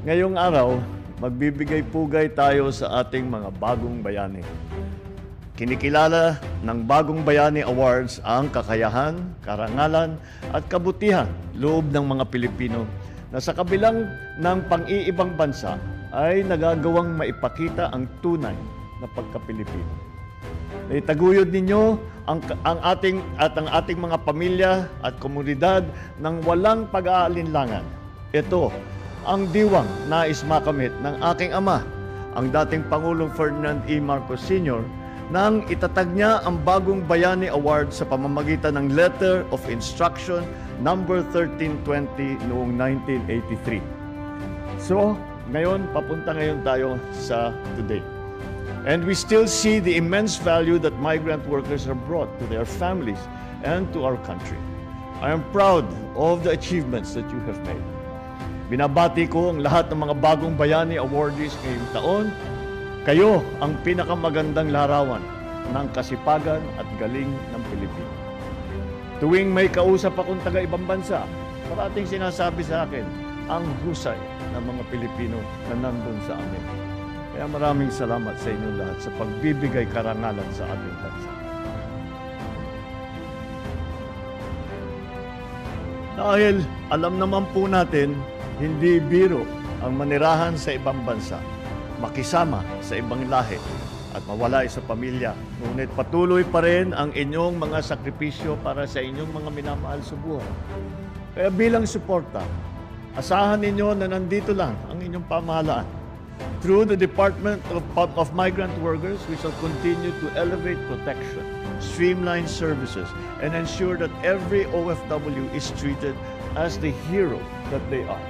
Ngayong araw, magbibigay-pugay tayo sa ating mga bagong bayani. Kinikilala ng Bagong Bayani Awards ang kakayahan, karangalan at kabutihan loob ng mga Pilipino na sa kabilang ng pang-iibang bansa ay nagagawang maipakita ang tunay na pagka-Pilipino. Naitaguyod ninyo ang ating mga pamilya at komunidad ng walang pag-aalinlangan. Ito ang diwang nais makamit ng aking ama, ang dating Pangulong Ferdinand E. Marcos Sr., nang itatag niya ang Bagong Bayani Award sa pamamagitan ng Letter of Instruction number 1320 noong 1983. So, papunta ngayon tayo sa today. And we still see the immense value that migrant workers have brought to their families and to our country. I am proud of the achievements that you have made. Binabati ko ang lahat ng mga Bagong Bayani awardees ngayong taon. Kayo ang pinakamagandang larawan ng kasipagan at galing ng Pilipino. Tuwing may kausap akong taga-ibang bansa, parating sinasabi sa akin ang husay ng mga Pilipino na nandun sa amin. Kaya maraming salamat sa inyong lahat sa pagbibigay karangalan sa ating bansa. Dahil alam naman po natin, hindi biro ang manirahan sa ibang bansa, makisama sa ibang lahi at mawalay sa pamilya. Ngunit patuloy pa rin ang inyong mga sakripisyo para sa inyong mga minamahal sa buhay. Kaya bilang suporta, asahan ninyo na nandito lang ang inyong pamahalaan. Through the Department of Migrant Workers, we shall continue to elevate protection, streamline services, and ensure that every OFW is treated as the hero that they are.